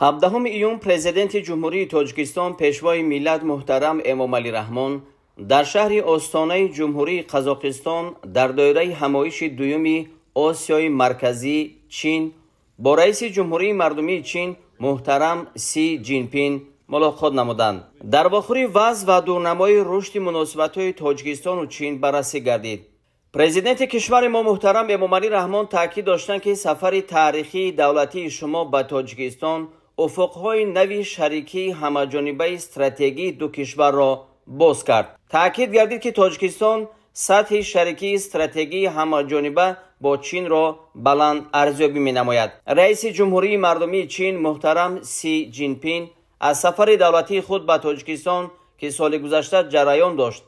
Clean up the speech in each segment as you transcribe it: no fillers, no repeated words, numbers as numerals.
17 ایون پرزیدنت جمهوری تاجیکستان پیشوای ملت محترم امامعلی رحمان در شهر آستانه جمهوری قزاقستان در دایره همایش دوم آسیای مرکزی چین با رئیس جمهوری مردمی چین محترم سی جینپینگ ملاقات نمودند. در واخور وضع و دورنمای رشد مناسبت‌های تاجیکستان و چین بررسی گردید. پرزیدنت کشور ما محترم امامعلی رحمان تاکید داشتند که سفر تاریخی دولتی شما به تاجیکستان افق‌های نوی شریکی همه‌جانبه استراتژی دو کشور را باز کرد. تاکید گردید که تاجیکستان سطح شریکی استراتژی همه‌جانبه با چین را بلند ارزیابی می‌نماید. رئیس جمهوری مردمی چین محترم سی جینپینگ از سفر دولتی خود به تاجیکستان که سال گذشته جریان داشت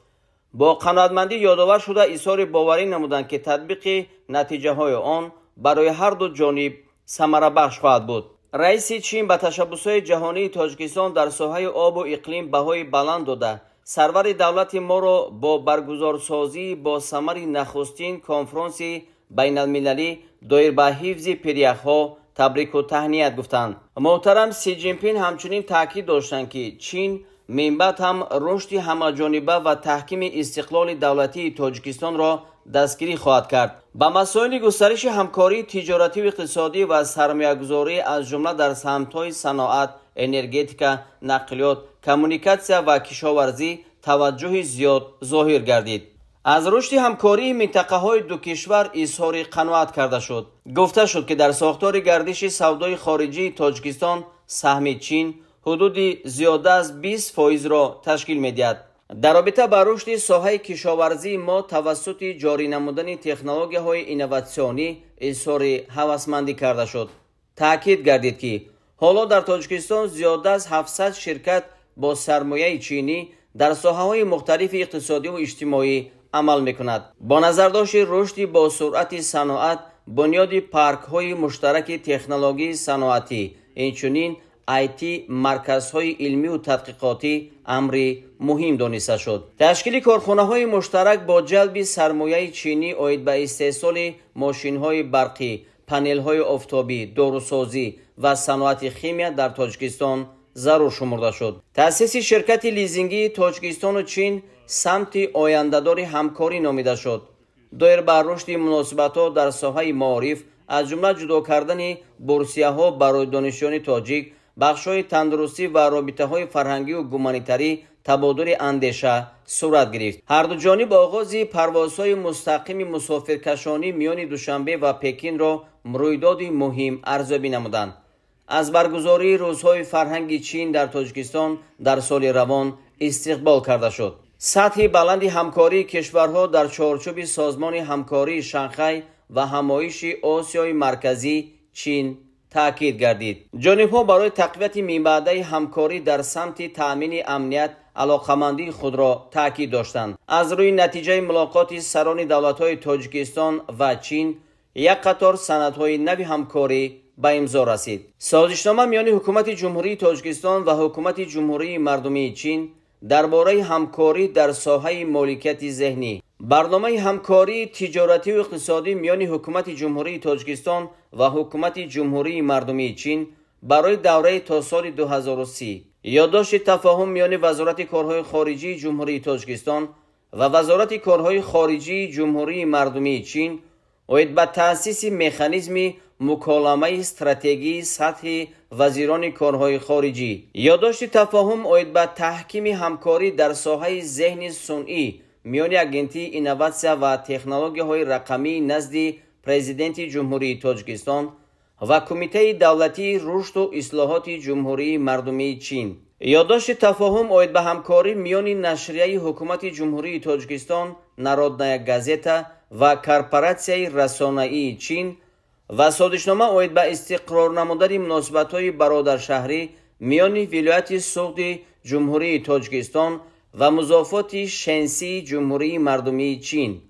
با قناعتمندی یادآور شده اظهار باوری نمودند که تطبیق نتیجه‌های آن برای هر دو جانب ثمره بخش خواهد بود. رئیس چین به تشبس‌های جهانی تاجیکستان در ساحه آب و اقلیم بهای بلند داده سرور دولت ما را با برگزارسازی با ثمر نخستین کنفرانس بین المللی دایر به حفظ پریخ‌ها تبریک و تهنیت گفتند. محترم سی جینپینگ همچنین تاکید داشتند که چین منبعد هم رشد همه‌جانبه و تحکیم استقلال دولتی تاجیکستان را دستگیری خواهد کرد. با مسائل گسترش همکاری تجارتی و اقتصادی و سرمایه‌گذاری از جمله در سمت‌های صنعت، انرژتیکا، نقلیات، کمونیکاسیون و کشاورزی توجه زیاد ظاهر گردید. از رشد همکاری منطقه‌های دو کشور اظهار قناعت کرده شد. گفته شد که در ساختار گردش سودای خارجی تاجیکستان سهم چین حدود زیاده از 20% را تشکیل می‌دهد. در رابطه با رشد ساحه کشاورزی ما توسط جاری نمودن تکنولوژی‌های اینوواسیونی اظهار هوسمندی کرده شد. تاکید گردید که حالا در تاجیکستان زیاده از 700 شرکت با سرمایه چینی در ساحه‌های مختلف اقتصادی و اجتماعی عمل می‌کند. با نظر داشت رشد با سرعت صنعت، بنیاد پارک‌های مشترک تکنولوژی صنعتی، اینچنین آیتی مرکزهای علمی و تحقیقاتی امر مهم دانسته شد. تشکیل کارخانه‌های مشترک با جلب سرمایه چینی عاید به استحصال ماشین‌های برقی، پنل‌های آفتابی، داروسازی و صنعت خیمیا در تاجیکستان ضرور شمرده شد. تأسیس شرکت لیزینگی تاجیکستان و چین سمت آینده‌دار همکاری نامیده شد. دایر بر رشد مناسبت‌ها در ساحه معارف از جمله جدا کردن بورسیه‌ها برای دانشجویان تاجیک، بخش‌های تندرستی و رابطه‌های فرهنگی و گومانیتری تبادل اندیشه صورت گرفت. هر دو جانب آغاز پروازهای مستقیم مسافرکشانی میان دوشنبه و پکین را رویداد مهم ارزیابی نمودند. از برگزاری روزهای فرهنگ چین در تاجیکستان در سال روان استقبال کرده شد. سطح بلند همکاری کشورها در چارچوب سازمان همکاری شانگهای و همایش آسیای مرکزی چین تاکید گردید. جانب‌ها برای تقویت منبع‌های همکاری در سمت تأمین امنیت علاقمندی خود را تاکید داشتند. از روی نتیجه ملاقات سران دولت‌های تاجیکستان و چین یک قطار سندهای نوی همکاری به امضا رسید. سازشنامه میان حکومت جمهوری تاجیکستان و حکومت جمهوری مردمی چین درباره همکاری در ساحه مالکیت ذهنی، برنامه همکاری تجارتی و اقتصادی میان حکومت جمهوری تاجیکستان و حکومت جمهوری مردمی چین برای دوره تا سال 2030، یادداشت تفاهم میان وزارت کارهای خارجی جمهوری تاجیکستان و وزارت کارهای خارجی جمهوری مردمی چین عاید به تأسیس مکانیزم مکالمه استراتژی سطح وزیران کارهای خارجی. یادداشت تفاهم عاید به تحکیم همکاری در ساحه ذهن صنعی میان اگنتی اینوواسیون و تکنولوژی‌های رقمی نزد پرزیدنت جمهوری تاجیکستان و کمیته دولتی رشد و اصلاحات جمهوری مردمی چین. یادداشت تفاهم عاید به همکاری میان نشریه حکومت جمهوری تاجیکستان نارودنایا گازتا و کارپوراسیون رسانه‌ای چین و سازشنامه عاید به استقرار نمودن مناسبت‌های برادرشهری میان ولایت سوخت جمهوری تاجیکستان و مضافات شنسی جمهوری مردمی چین.